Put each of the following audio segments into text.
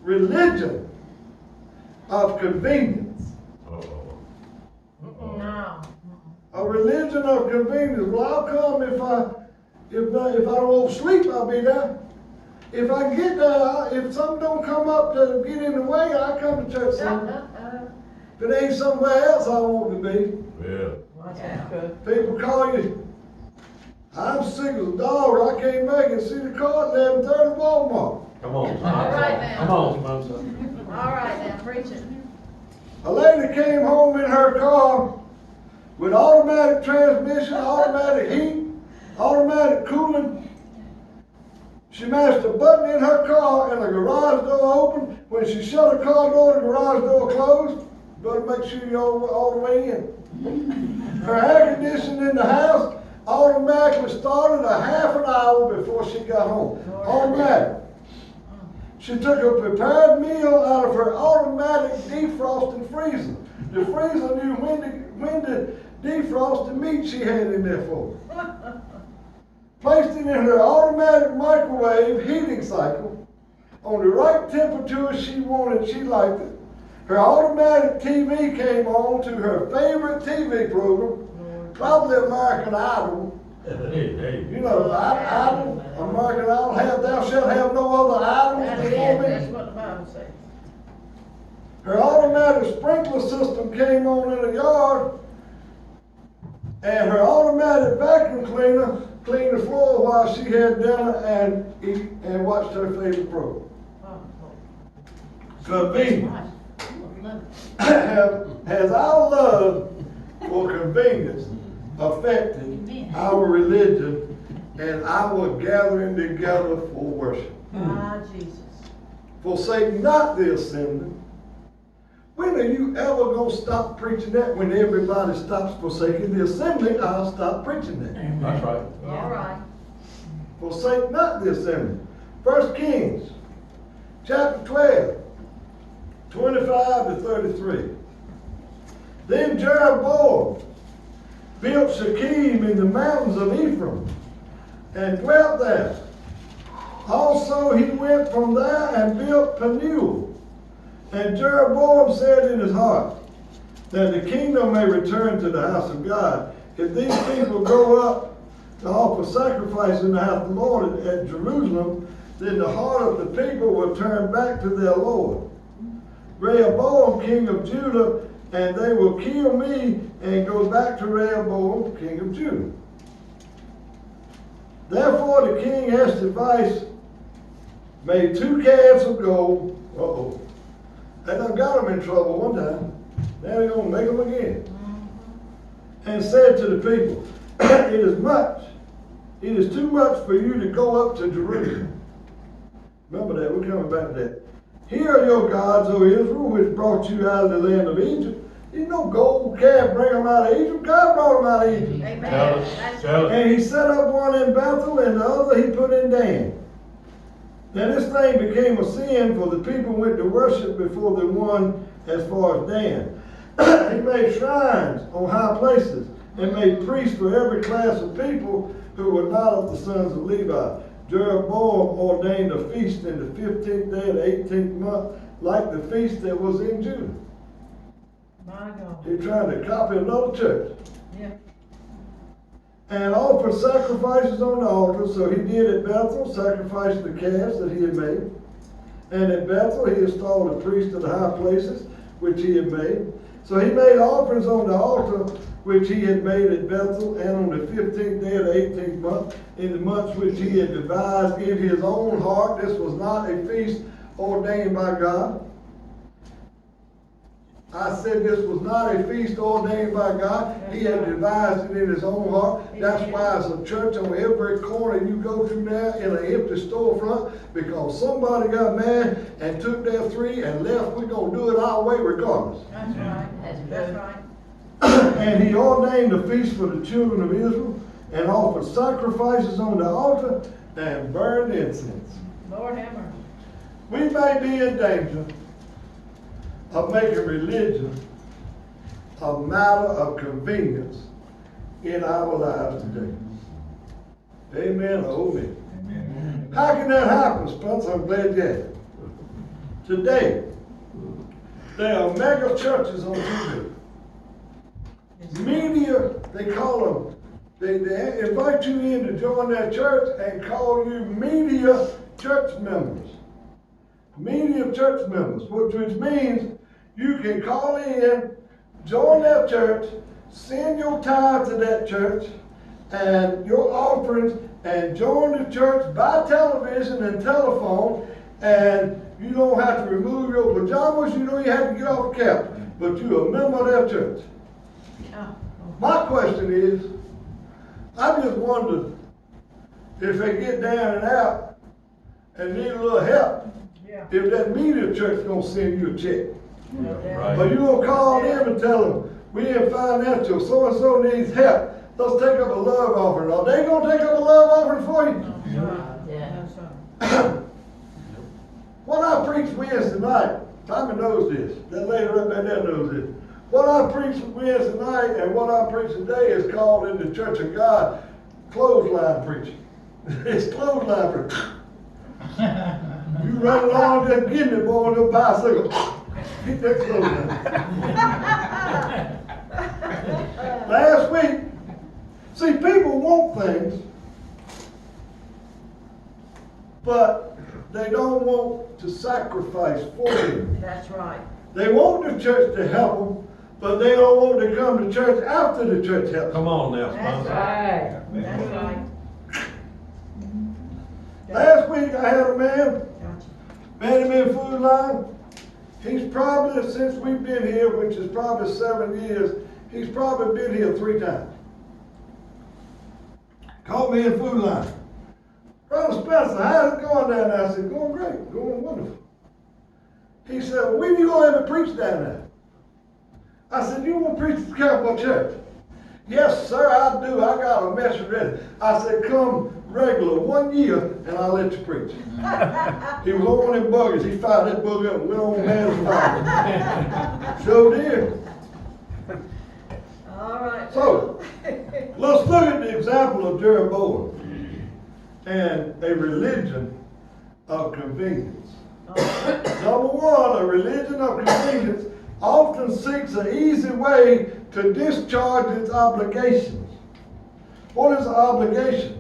religion of convenience. No. A religion of convenience. Well, I'll come if I don't oversleep, I'll be there. If I get there, if something don't come up to get in the way, I come to church Sunday. If it ain't somewhere else I want to be. Yeah. Watch out. People call you, I'm sick as a dog, I can't make it. See the car at 11:30 Walmart. Come on. All right now. Come on, Spencer. All right now, preach it. A lady came home in her car with automatic transmission, automatic heat, automatic cooling. She mashed a button in her car and the garage door opened. When she shut the car door, the garage door closed. You better make sure you're all the way in. Her air conditioning in the house automatically started a half an hour before she got home. Automatic. She took a prepared meal out of her automatic defrosting freezer. The freezer knew when to defrost the meat she had in there for. Placed it in her automatic microwave heating cycle on the right temperature she wanted. She liked it. Her automatic TV came on to her favorite TV program, probably American Idol. Hey. You know, Idol, American Idol, thou shalt have no other idols That's before me. That's what the Bible says. Her automatic sprinkler system came on in the yard, and her automatic vacuum cleaner cleaned the floor while she had dinner and watched her favorite program. Convenience. Has our love for convenience affected our religion and our gathering together for worship? Ah, Jesus. Forsake not the assembly. When are you ever going to stop preaching that? When everybody stops forsaking the assembly, I'll stop preaching that. That's right. All right. Forsake not the assembly. 1 Kings, chapter 12, 25 to 33. Then Jeroboam built Shechem in the mountains of Ephraim and dwelt there. Also he went from there and built Peniel. And Jeroboam said in his heart, that the kingdom may return to the house of God. If these people go up to offer sacrifice in the house of the Lord at Jerusalem, then the heart of the people will turn back to their Lord. Rehoboam, king of Judah, and they will kill me and go back to Rehoboam, king of Judah. Therefore the king asked advice, made 2 calves of gold. They done got them in trouble one time. Now they're going to make them again. And said to the people, it is too much for you to go up to Jerusalem. Remember that, we're coming back to that. Here are your gods, O Israel, which brought you out of the land of Egypt. You know gold calf bring them out of Egypt. God brought them out of Egypt. Amen. And he set up one in Bethel and the other he put in Dan. Now this thing became a sin, for the people went to worship before the one as far as Dan. He made shrines on high places and made priests for every class of people who were not of the sons of Levi. Jeroboam ordained a feast in the 15th day of the 18th month, like the feast that was in Judah. My God. He's trying to copy another church. Yeah. And offered sacrifices on the altar. So he did at Bethel, sacrificed the calves that he had made. And at Bethel he installed a priest of the high places, which he had made. So he made offerings on the altar, which he had made at Bethel, and on the 15th day of the 18th month, in the months which he had devised in his own heart. This was not a feast ordained by God. I said this was not a feast ordained by God. He had devised it in his own heart. That's why it's a church on every corner you go to now in an empty storefront, because somebody got mad and took their 3 and left. We're going to do it our way regardless. That's right. That's right. And he ordained a feast for the children of Israel and offered sacrifices on the altar and burned incense. Lord have mercy. We may be in danger of making religion a matter of convenience in our lives today. Amen or amen. How can that happen, Spencer? I'm glad you asked. today. There are mega churches on TV. Media, they call them, they invite you in to join their church and call you media church members. Media church members, which means you can call in, join their church, send your tithe to that church and your offerings, and join the church by television and telephone, and you don't have to remove your pajamas, you don't even have to get off the couch, but you're a member of their church. My question is, I just wonder if they get down and out and need a little help, if that media church gonna send you a check. Right. Or you gonna call them and tell them, we in financial, so-and-so needs help. Let's take up a love offering. Are they gonna take up a love offering for you? Yeah. What I preached Wednesday night, Tommy knows this. That lady right back there knows this. What I preached Wednesday night and what I preach today is called in the Church of God clothesline preaching. It's clothesline preaching. You run along just getting it, boy, on your bicycle. Get that clothesline. Last week, see, people want things, but they don't want to sacrifice for them. That's right. They want the church to help them, but they don't want to come to church after the church helps them. Come on now, That's Spenser. right. That's right. Last week I had a man, Gotcha. met him in Food Line. He's probably, since we've been here, which is probably 7 years, he's probably been here 3 times. Called me in Food Line. Brother Spenser, how's it going down there? I said, going great, going wonderful. He said, well, when you gonna let me preach down there? I said, you want to preach at the Cowboy Church? Yes, sir, I do. I got a message ready. I said, come regular 1 year and I'll let you preach. He was on them buggies. He fired that buggy up and went on man's fire. Sure did. All right. So, let's look at the example of Jeroboam and a religion of convenience. Number one, a religion of convenience often seeks an easy way to discharge its obligations. What is an obligation?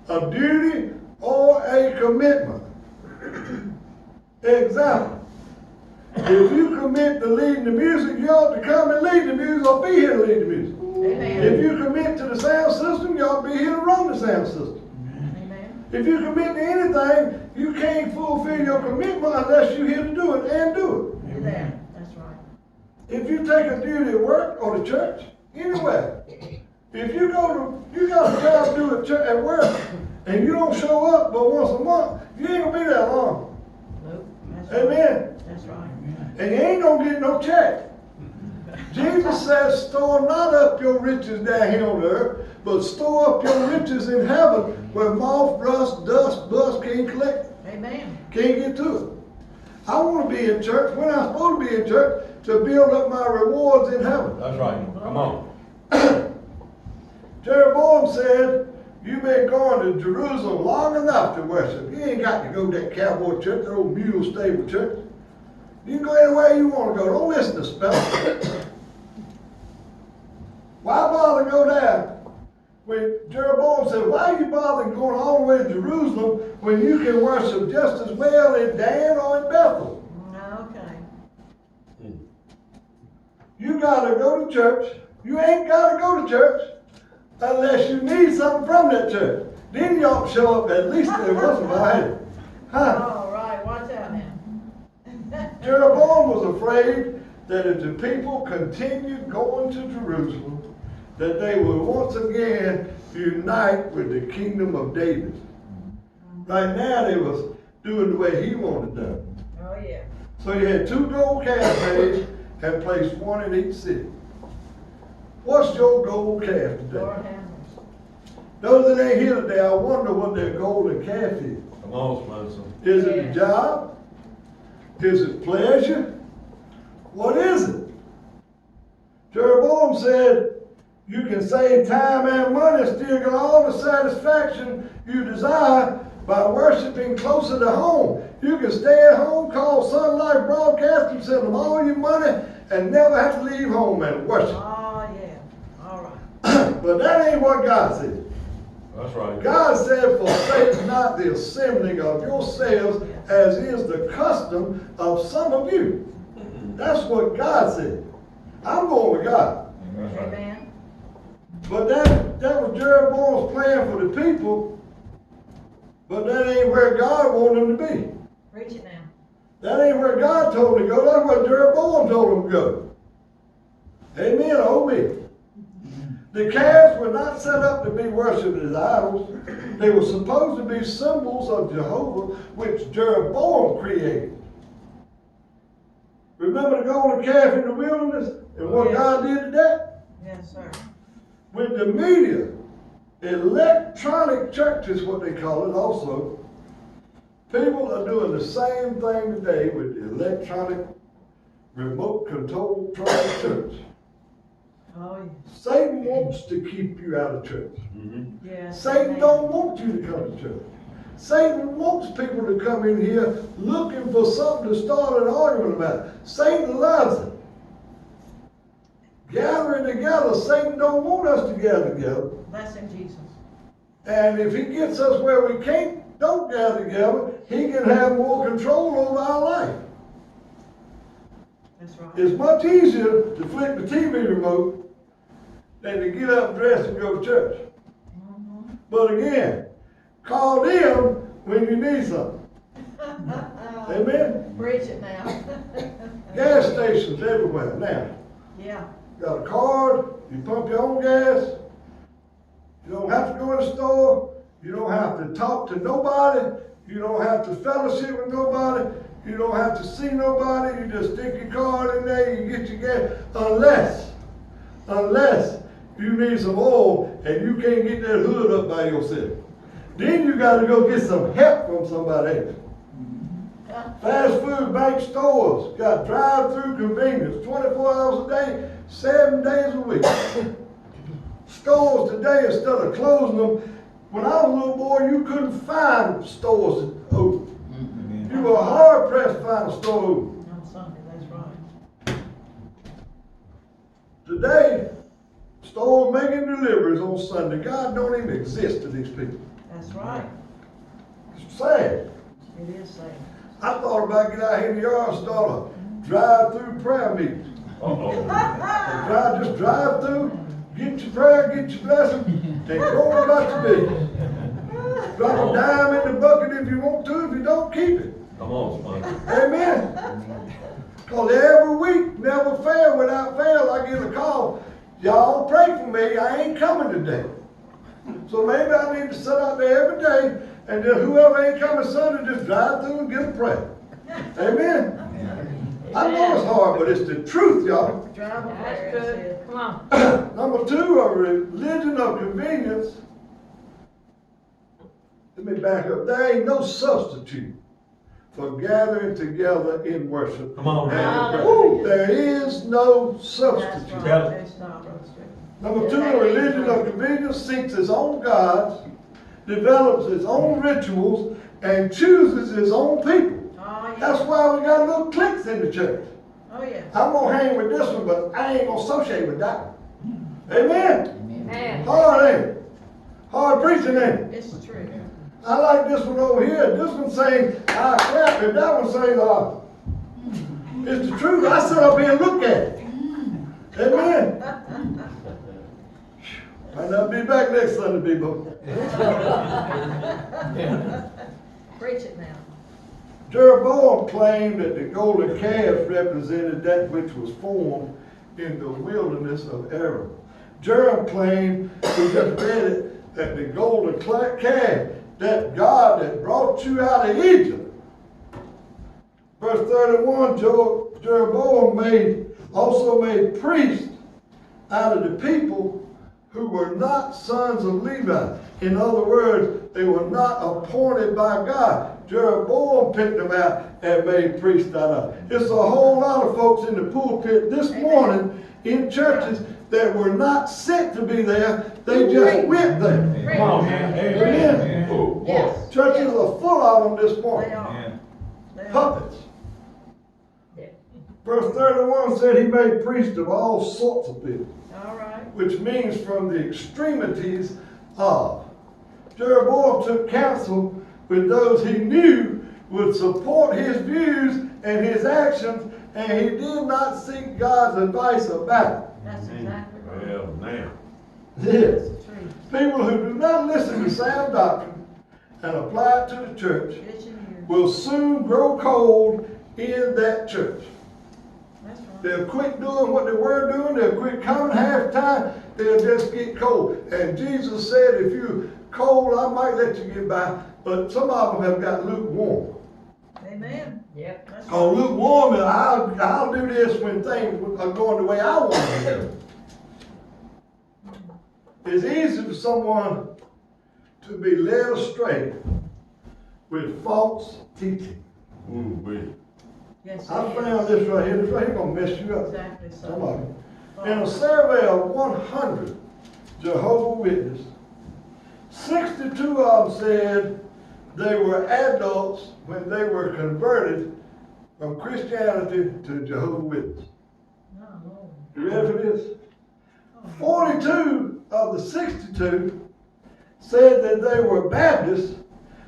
A duty or a commitment. Example, if you commit to leading the music, you ought to come and lead the music or be here to lead the music. Amen. If you commit to the sound system, you ought to be here to run the sound system. Amen. If you commit to anything, you can't fulfill your commitment unless you're here to do it and do it. Amen. That's right. If you take a duty at work or the church, anywhere, if you got a job to do at work and you don't show up but once a month, you ain't gonna be that long. Nope. That's right. Amen. That's right. And you ain't gonna get no check. Jesus says, store not up your riches down here on the earth, but store up your riches in heaven where moth, rust, dust, can't collect it. Amen. Can't get to it. I want to be in church when I'm supposed to be in church to build up my rewards in heaven. That's right. Come on. Jeroboam said, you've been going to Jerusalem long enough to worship. You ain't got to go to that cowboy church, that old mule stable church. You can go anywhere you want to go. Don't listen to Spenser. Why bother to go there? When Jeroboam said, why are you bothering going all the way to Jerusalem when you can worship just as well in Dan or in Bethel? Okay. You got to go to church. You ain't got to go to church unless you need something from that church. Then you ought to show up at least every once in a while. Huh? All right. Watch out now. Jeroboam was afraid that if the people continued going to Jerusalem, that they would once again unite with the kingdom of David. Right now they was doing the way he wanted done. Oh yeah. So you had 2 gold calf days and placed 1 in each city. What's your gold calf today? Lord have mercy. Those that ain't here today, I wonder what their golden calf is. Come on, Spenser. Is it a job? Is it pleasure? What is it? Jeroboam said, you can save time and money, still get all the satisfaction you desire, by worshiping closer to home. You can stay at home, call Sun Life Broadcasting, send them all your money, and never have to leave home and worship. Oh, yeah. All right. But that ain't what God said. That's right. God said, forsake not the assembling of yourselves, as is the custom of some of you. That's what God said. I'm going with God. That's right. Amen. But that was Jeroboam's plan for the people, but that ain't where God wanted them to be. Preach it now. That ain't where God told them to go. That's where Jeroboam told them to go. Amen, oh me. The calves were not set up to be worshipped as idols. They were supposed to be symbols of Jehovah, which Jeroboam created. Remember the golden calf in the wilderness and what God did to that? Yes, sir. With the media, electronic church is what they call it also. People are doing the same thing today with the electronic remote control church. Oh, yes. Satan wants to keep you out of church. Mm-hmm. Yes. Satan amen. don't want you to come to church. Satan wants people to come in here looking for something to start an argument about. Satan loves it. Gathering together, Satan don't want us to gather together. Bless him, Jesus. And if he gets us where we don't gather together, he can have more control over our life. That's right. It's much easier to flip the TV remote than to get up, dress, and go to church. Mm-hmm. But again, call them when you need something. Amen? Preach it now. Gas stations everywhere now. Yeah. Got a card, you pump your own gas. You don't have to go in the store. You don't have to talk to nobody. You don't have to fellowship with nobody. You don't have to see nobody. You just stick your card in there, you get your gas. Unless you need some oil and you can't get that hood up by yourself. Then you got to go get some help from somebody else. Fast food bank stores got drive-through convenience 24 hours a day, 7 days a week. Stores today, instead of closing them, when I was a little boy, you couldn't find stores open. You were hard pressed to find a store open. On Sunday, that's right. Today, stores making deliveries on Sunday. God don't even exist to these people. That's right. It's sad. It is sad. I thought about getting out here in the yard and start a drive-through prayer meeting. Uh-oh. Just drive through, get your prayer, get your blessing, and go on about your business. Drop a dime in the bucket if you want to. If you don't, keep it. Come on, Spenser. Amen. Because every week, never fail, without fail, I get a call. Y'all pray for me. I ain't coming today. So maybe I need to sit out there every day, and then whoever ain't coming Sunday, just drive through and get a prayer. Amen. I know it's hard, but it's the truth, y'all. Drive a That's prayer, good. said. Come on. Number two, a religion of convenience. Let me back up. There ain't no substitute for gathering together in worship. Come on, And man. prayer. Woo, there is no That's substitute. right. Tell it. There's not, Brother Strickland. Number two, a religion of convenience seeks its own gods, develops its own rituals, and chooses its own people. Oh, yeah. That's why we got little cliques in the church. Oh, yeah. I'm gonna hang with this one, but I ain't gonna associate with that one. Amen. Man. Hard, ain't it? Hard preaching, ain't it? It's true. I like this one over here. This one saying, I clap, and that one saying, it's the truth. I sit up here and look at it. Amen. Might not be back next Sunday, people. Preach it now. Jeroboam claimed that the golden calves represented that which was formed in the wilderness of Arab. Jeroboam claimed, we just read it, that the golden calf, that God that brought you out of Egypt. Verse 31, Jeroboam also made priests out of the people who were not sons of Levi. In other words, they were not appointed by God. Jeroboam picked them out and made priests out of them. It's a whole lot of folks in the pulpit this morning in churches that were not sent to be there. They just went there. Come on, man. Amen. Oh, boy. Yes. Churches are full of them this They morning. are. They are. Puppets. Yeah. Verse 31 said he made priests of all sorts of people, All right. which means from the extremities of. Jeroboam took counsel with those he knew would support his views and his actions, and he did not seek God's advice about it. That's exactly right. Well, now. Yes. That's the truth. People who do not listen to sound doctrine and apply it to the church Itching ears. will soon grow cold in that church. That's right. They'll quit doing what they were doing. They'll quit coming half time. They'll just get cold. And Jesus said, if you're cold, I might let you get by. But some of them have got lukewarm. Amen. Yep. That's Cause right. lukewarm is I'll do this when things are going the way I want to do. It's easy for someone to be led astray with false teaching. Ooh, wee. Yes, I it found is. this right here. This right here gonna mess you up. Exactly so. Some of you. In a survey of 100 Jehovah's Witnesses, 62 of them said they were adults when they were converted from Christianity to Jehovah's Witnesses. No, Lord. You ready for this? Oh, 42 of the 62 said that they were Baptists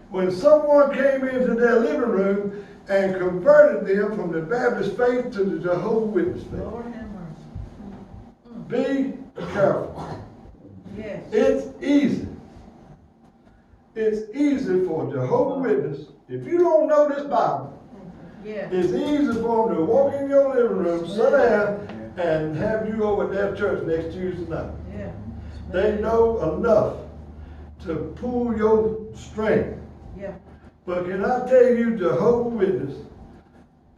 when someone came into their living room and converted them from the Baptist faith to the Jehovah's Witness faith. Lord have mercy. Be careful. Yes. It's easy. It's easy for a Jehovah's Witness, if you don't know this Bible, Yeah. it's easy for them to walk in your living room, sit down, and have you over at their church next Tuesday night. Yeah. They know enough to pull your string. Yeah. But can I tell you, Jehovah's Witness,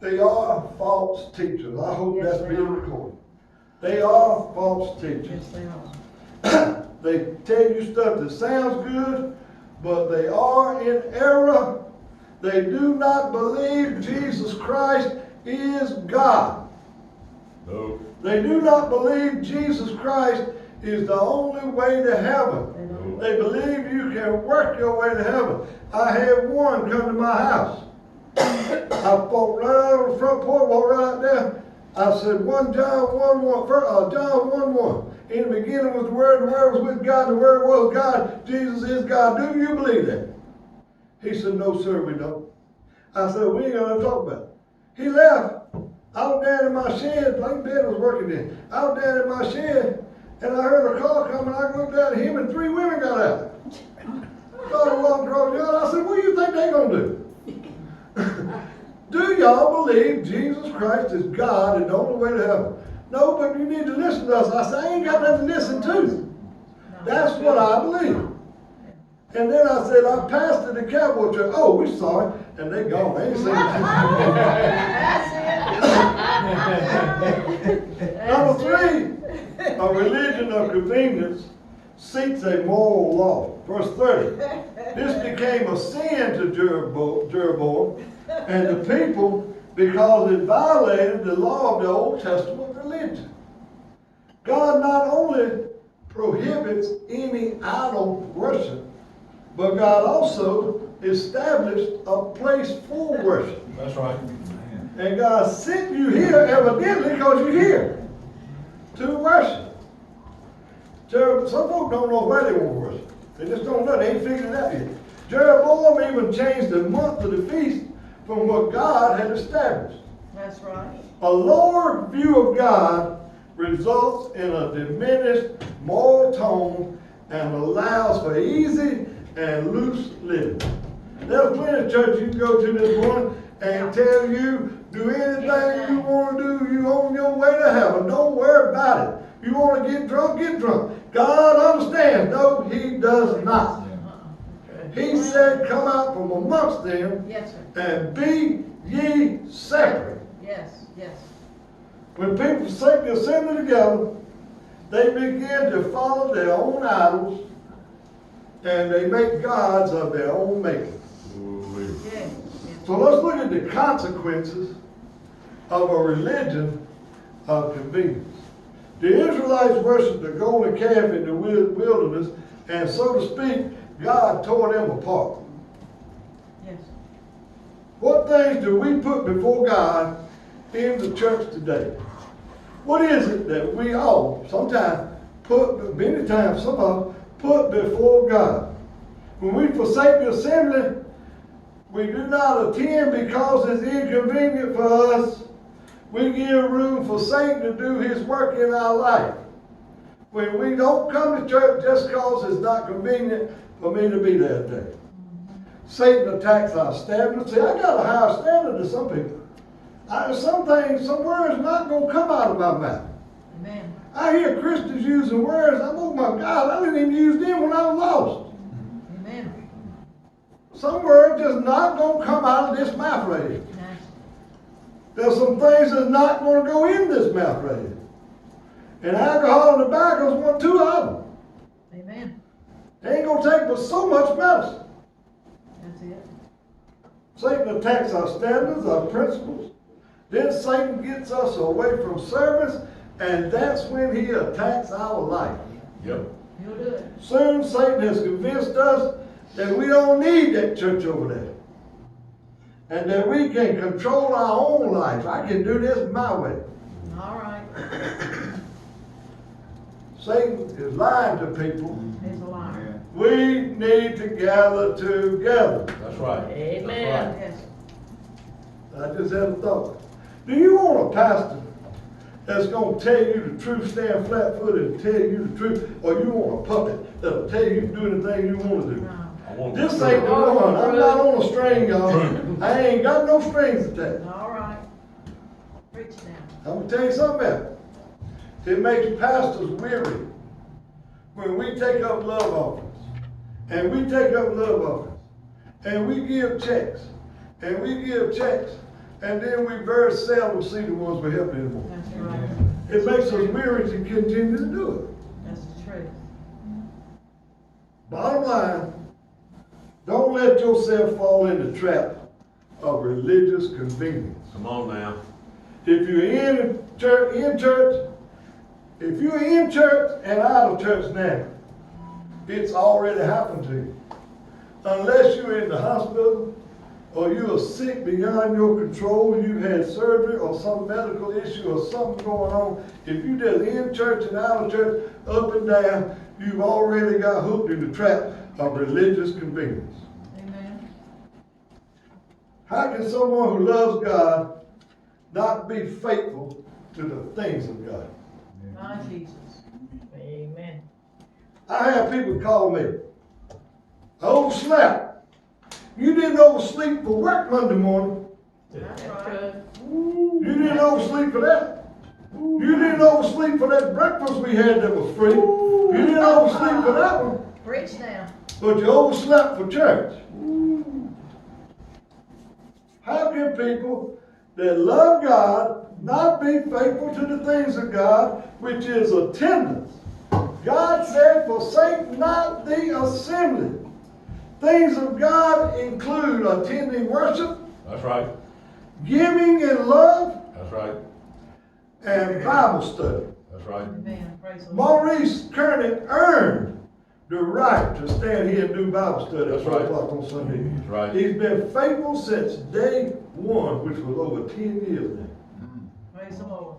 they are false teachers. I hope Yes, that's they being are. recorded. They are false teachers. Yes, they are. They tell you stuff that sounds good, but they are in error. They do not believe Jesus Christ is God. No. They do not believe Jesus Christ is the only way to heaven. They don't. They believe you can work your way to heaven. I had one come to my house. I walked right out on the front porch, walked right out there. I said, 1 John 1:1, John 1:1. In the beginning was the Word was with God, the Word was God, Jesus is God. Do you believe that? He said, no, sir, we don't. I said, we ain't gonna talk about it. He left. I was down in my shed, like Dad was working there. I was down in my shed, and I heard a car coming. I looked at him, and 3 women got out. Started walking across the yard. I said, what do you think they gonna do? Do y'all believe Jesus Christ is God and the only way to heaven? No, but you need to listen to us. I said, I ain't got nothing to listen to. No. That's what I believe. And then I said, I pastored the Cowboy church. Oh, we sorry. And they gone. They ain't seen it. Number 3, a religion of convenience seeks a moral law. Verse 30. This became a sin to Jeroboam and the people because it violated the law of the Old Testament religion. God not only prohibits any idol worship, but God also established a place for worship. That's right. And God sent you here evidently because you're here to worship. Some folks don't know where they want to worship. They just don't know. They ain't figured it out yet. Jeroboam even changed the month of the feast from what God had established. That's right. A lower view of God results in a diminished moral tone and allows for easy and loose living. There's plenty of church you can go to this morning and tell you, do anything you want to do, you on your way to heaven. Don't worry about it. You want to get drunk, get drunk. God understands. No, he does not. He said, come out from amongst them Yes, sir. and be ye separate. Yes, yes. When people assemble together, they begin to follow their own idols and they make gods of their own making. Ooh, wee. Yeah. So let's look at the consequences of a religion of convenience. The Israelites worshiped the golden calf in the wilderness and, so to speak, God tore them apart. Yes. What things do we put before God in the church today? What is it that we all sometimes many times some of us put before God? When we forsake the assembly, we do not attend because it's inconvenient for us. We give room for Satan to do his work in our life. When we don't come to church just because it's not convenient for me to be there today. Satan attacks our standards. See, I got a higher standard than some people. Some words not going to come out of my mouth. Amen. I hear Christians using words, oh my God, I didn't even use them when I was lost. Amen. Some words just not going to come out of this mouth right here. Nice. There's some things that's not going to go in this mouth right here. And alcohol and tobacco is one, two of them. Amen. They ain't going to take but so much medicine. That's it. Satan attacks our standards, our principles. Then Satan gets us away from service, and that's when he attacks our life. Yep. He'll do it. Soon Satan has convinced us that we don't need that church over there. And that we can control our own life. I can do this my way. All right. Satan is lying to people. He's a liar. We need to gather together. That's right. Amen. That's Yes. I just had a thought. Do you want a pastor that's going to tell you the truth, stand flat-footed and tell you the truth, or you want a puppet that'll tell you to do anything you want to do? No. right. I want This the ain't the truth. one. I'm not on a string, y'all. I ain't got no strings attached. All right. Preach now. I'm going to tell you something else. It makes pastors weary when we take up love offerings, and we take up love offerings, and we give checks, and we give checks, and then we very seldom see the ones we help anymore. That's right. It makes us weary to continue to do it. That's the truth. Bottom line, don't let yourself fall in the trap of religious convenience. Come on now. If you're in church, if you're in church and out of church now, it's already happened to you. Unless you're in the hospital or you are sick beyond your control, you had surgery or some medical issue or something going on, if you just in church and out of church, up and down, you've already got hooked in the trap of religious convenience. Amen. How can someone who loves God not be faithful to the things of God? My Jesus. Amen. I have people call me, I overslept. You didn't oversleep for work Monday morning. That's That's right. true. You didn't oversleep for that. You didn't oversleep for that breakfast we had that was free. You didn't oversleep for that one, Preach now. but you overslept for church. How can people that love God not be faithful to the things of God, which is attendance? God said, forsake not the assembly. Things of God include attending worship, That's right. giving in love, That's right. and Bible study. That's right. Amen. Praise the Lord. Maurice Kearney earned the right to stand here and do Bible study at That's 4 right. o'clock on Sunday. That's right. He's been faithful since day one, which was over 10 years now. Praise the Lord.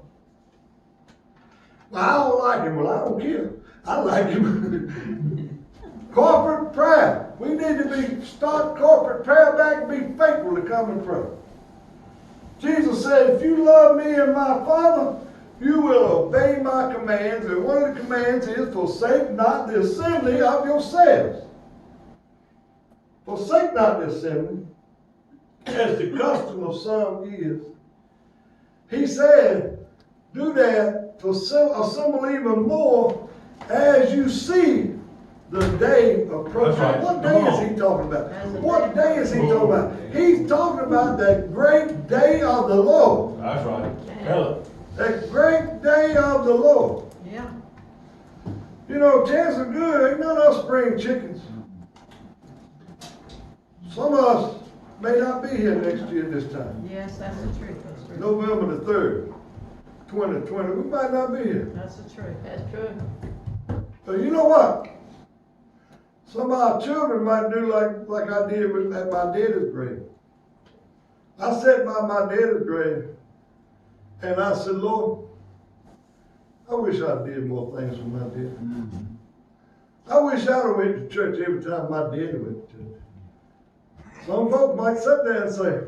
Well, I don't like him. Well, I don't care. I like him. Corporate prayer. We need to start corporate prayer back and be faithful to come and pray. Jesus said, if you love me and my Father, you will obey my commands. And one of the commands is forsake not the assembly of yourselves. Forsake not the assembly, as the custom of some is. He said, do that to assemble even more as you see the day approaching. That's right. What day Come is on. he talking about? That's the What day. day is he talking about? He's talking about that great day of the Lord. That's right. Tell it. That great day of the Lord. Yeah. You know, chances are good, ain't none of us spring chickens. Some of us may not be here next year this time. Yes, that's the truth. That's true. November the 3rd, 2020. We might not be here. That's the truth. That's true. But you know what? Some of our children might do like I did at my daddy's grave. I sat by my daddy's grave and I said, Lord, I wish I did more things for my daddy. I wish I'd have went to church every time my daddy went to church. Some folks might sit there and say,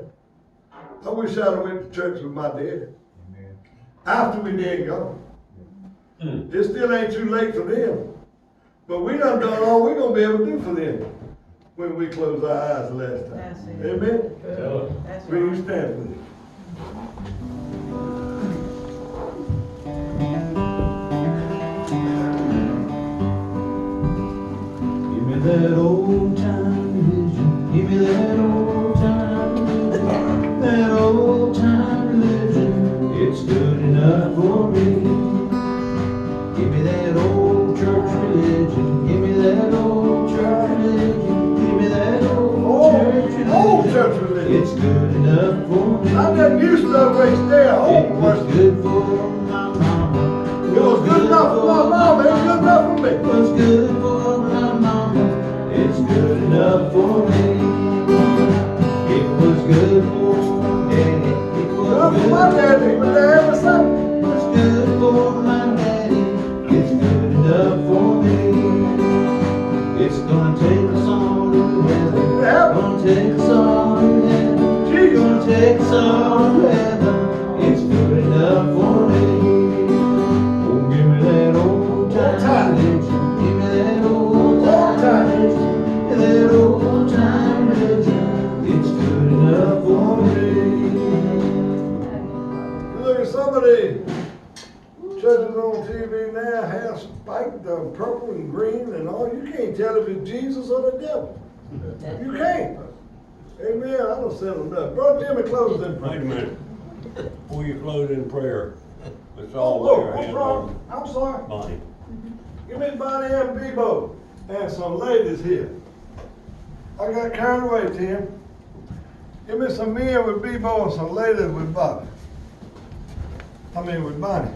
I wish I'd have went to church with my daddy. After we dead gone. It still ain't too late for them. But we done all we're going to be able to do for them when we close our eyes the last time. That's it. Amen? That's Will you right. stand with me? Give me that old time religion. Give me that old time religion. That old time religion. It's good enough for me. Give me that old church religion. Give me that old church religion. Give me that old church religion. Old church religion. It's good enough for me. I didn't used to always stay at It home. was good for my mama. It was good enough for my mama. It was good enough for me. It was good for my mama. It's good enough for me. It was good for daddy. It was Good for my daddy. He was there every Sunday. It was good for my daddy. It's good enough for me. It's gonna take us all to heaven. Yeah. Gonna take us all to heaven. Jesus. Gonna take us all to heaven. It's good enough for me. Oh, give me that old time religion. Give me that old time religion. Give me that old time religion. It's good enough for me. Look at some of the churches on TV now have spiked purple and green and all. You can't tell if it's Jesus or the devil. You can't. Amen. I don't sell enough. Brother Jimmy, close in prayer. Wait a minute. Before you close in prayer, let's Oh, all lay our no hands problem. on I'm sorry. Bonnie. Give me Bonnie and Bebo and some ladies here. I got carried away, Tim. Give me some men with Bebo and some ladies with Bobby. With Bonnie.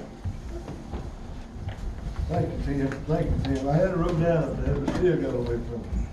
Thank you, Tim. Thank you, Tim. I had it wrote down up there, but still got away from it.